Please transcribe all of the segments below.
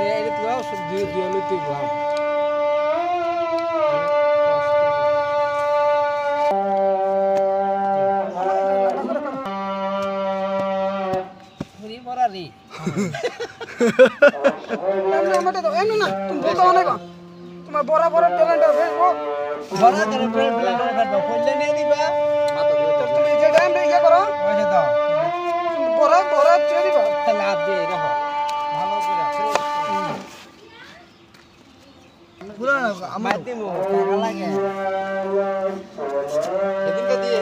এই তো সব দুই লইতে গো হরি বড়া রে আমাদের তো এমনি না তুমি বলতে অনেক তোমার বড় বড় ট্যালেন্ট আছে ও বড়া করে ব্লেন্ডার কাটবা কইলে নিয়ে দিবা তুমি যে টাইম ইয়ে করো পয়সা দাও বড় বড় চেয়ে দিবা তাহলে হাত দিয়ে রাখো ভালো করে পুরো আমার দিমু টাকা লাগে এদিনকে দিয়ে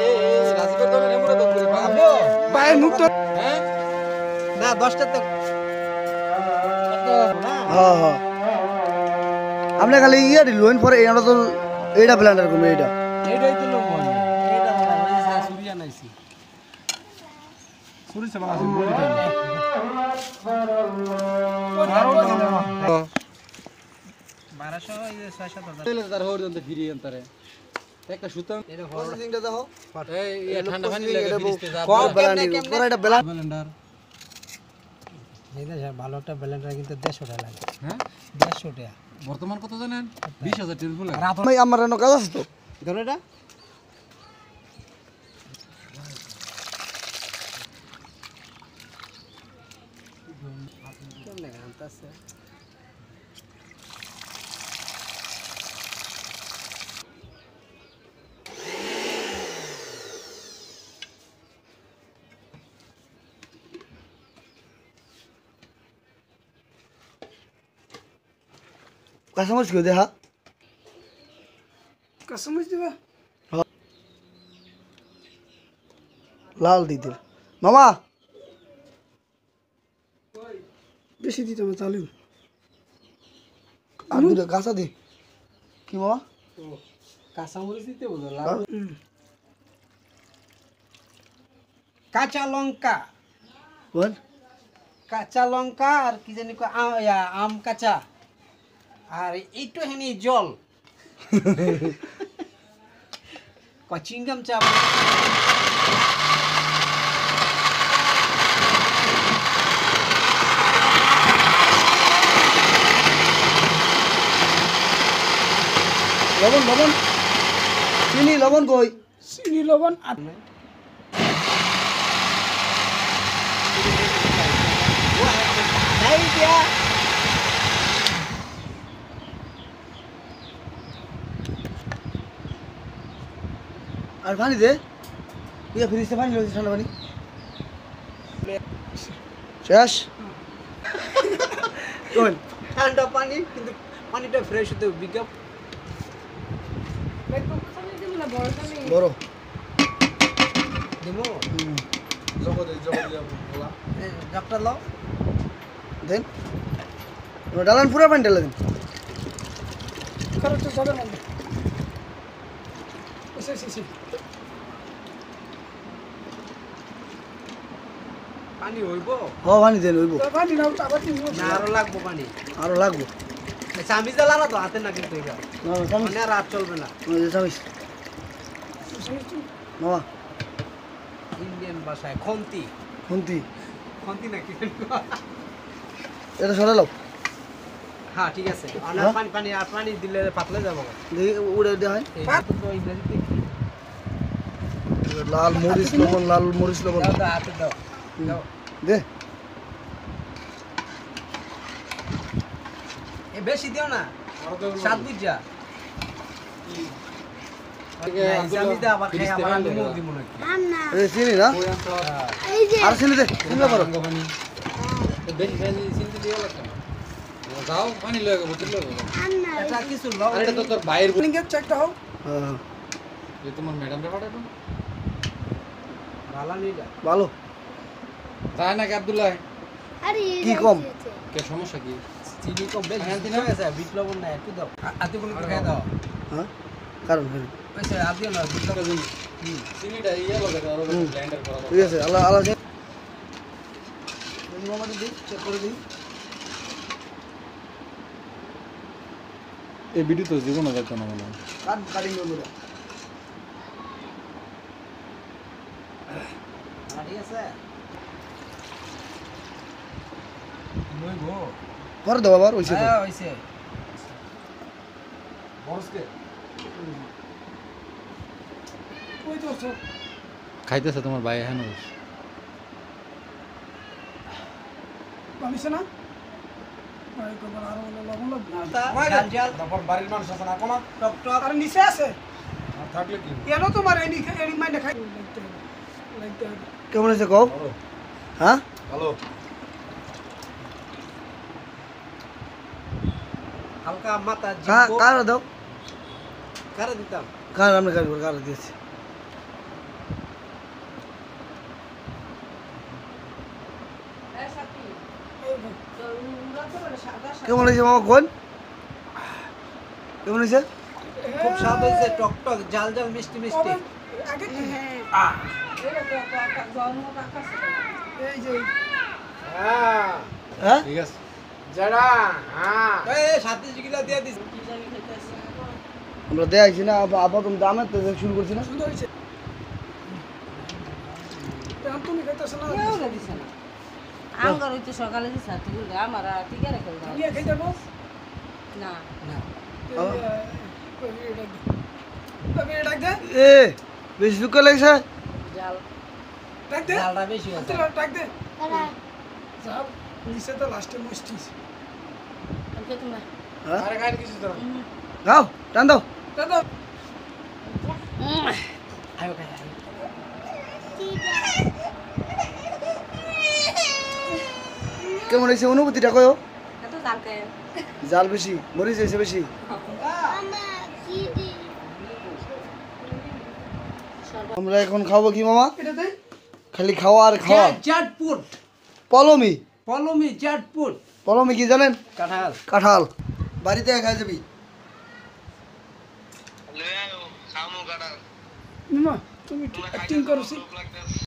রাজীবের দলে নেমুরা তো করে আবো পায়ের মুখ তো হ্যাঁ না 10টা তো হ্যাঁ হ্যাঁ আমরা খালি ইয়া দিলুন পরে আমরা তো এইটা ব্লেন্ডার করব এইটা এইটাই তো লোক মনে এইটা মানে সুরিয়া নাইছি সুরি সে বাংলা বলি দেন আরো 1200 এই 6-7 তেলে তার হর দন্তে ফিরি আনতারে একটা সুতাম এটা প্রসেসিংটা দেখো এই ঠান্ডা পানি লাগে ফ্রিজতে যা কম ব্লেন্ডার পুরো এটা ব্লেন্ডার ব্লেন্ডার এই যে ভালো একটা ব্লেন্ডার কিন্তু 150 টাকা লাগে হ্যাঁ 150 টাকা বর্তমান কত জানেন 20000 টাকা ফুল রাত ভাই আমার এনে কাজ আছে তো ধরো এটা কেমনে গানতাছে কাস্টমার কি দেখা কাস্টমার দিবা লাল দিতে মামা বেশি দিতে হবে তাহলে আর দুটো গাছা দি কি মামা কাঁচামরিচ দিতে বলো লাল কাঁচা লঙ্কা বল কাঁচা লঙ্কা আর কি জানি আম কাঁচা আর একটু হেনি জল চিংগাম চা লবণ লবণ চিনি লবণ কই চিনি লবণ আর পানি দে ইয়া ফ্রিজে পানি লইছি ঠান্ডা পানি শেষ কোন ঠান্ডা পানি কিন্তু পানিটা ফ্রেশ হতে বিজ্ঞাপ বড় দিমো জগদে বলা ডক্টর লাও দেন ডালান পুরো পানি ঢেলে দেন খরচ যাবে না পানি হইব হ পানি দেন হইব না আরো লাগবো পানি আরো লাগবো চামিচ জ্বালা তো হাতে না কিন্তু এটা না চামিচ মানে রাত চলবে না চামিচ মামা ইন্ডিয়ান ভাষায় খন্তি খুন্তি খন্তি নাকি এটা সরালাও হ্যাঁ ঠিক আছে আর হ্যাঁ? পানি পানি আর পানি দিলে পাতলে যাবো দেখি উড়ে দেওয়া হয় এই তো ইংরেজিতে কি লাল মরিচ লবণ লাল মরিচ লবণ দাও দাও হাতে দাও দাও দে এ বেশি দিও না সাত বুঝা চামিচ দে আবার খাই আবার আমি মুখ দিব নাকি এই চিনি না আর চিনি দে চিনি করো বেশি বেশি চিনতে দিও লাগবে যাও পানি লয়ে বোতল লয়ে এটা কিছু লও আর এটা তো তোর বাইরের লিঙ্গের চেকটা হোক হ্যাঁ এই তোমার ম্যাডাম রে পাঠাবো ভালো নিডা ভালো তাই না কি আব্দুল্লাহ কি কম কে সমস্যা কি চিনি কম বেশি দিও না বিপ্লব না একটু দাও আতি কোন খাই দাও হ্যাঁ কারণ ওইসে আদিও না বিপ্লব চিনিটা ইয়া লাগে আর ব্লেন্ডার করা ঠিক আছে আল্লাহ আল্লাহ মোহাম্মদ দিই চেক করে দিই এই ভিডিও তো জীবনে দেখতো না মনে কাটিং করবো ঠিক আছে পরে দেবো আবার ওইসে তো হ্যাঁ হইছে খাইতেছে তোমার ভাই হ্যাঁ জাল জাল তারপর বাড়ির মানুষ আছে না কমা টক টক আর নিচে আছে আর থাকলে কি এনো তোমার এনি এনি মাইন্ডে খাই কেমন হয়েছে কও হ্যাঁ ভালো হালকা মাথা কার দাও কারে দিতাম কার আমরা কার দিয়েছি কেমন হয়েছে মামা কোন কেমন হয়েছে খুব স্বাদ হয়েছে টক টক জাল জাল মিষ্টি মিষ্টি আগে এই যে হ্যাঁ হ্যাঁ ঠিক আছে যারা হ্যাঁ এই সাথে জিগিলা দিয়ে দিস আমরা দেখাইছি না আবার তুমি দামের তো শুরু করছি না সুন্দর হয়েছে এখন তুমি খাইতেছো না আঙ্গার হইতে সকালে দিছে তুই আমার টিকা রেখে দাও নিয়ে খাই যাবো না না ডাক দে এ বেশি দুঃখ লাগছে জাল ডাক দে জালটা বেশি আছে ডাক দে যাব নিচে তো লাস্টে মিষ্টি ওকে তুমি হ্যাঁ আরে খাই কিছু তো দাও টান দাও দাদা আয়ো খাই আয়ো। কেমন হয়েছে অনুভূতিটা কয়ো এত জাল কে জাল বেশি মরিচ হয়েছে বেশি আমরা এখন খাবো কি মামা এটা দে খালি খাওয়া আর খাওয়া জাটপুট পলমি পলমি জাটপুট পলমি কি জানেন কাঁঠাল কাঁঠাল বাড়িতে খাই যাবি মামা তুমি অ্যাক্টিং করছি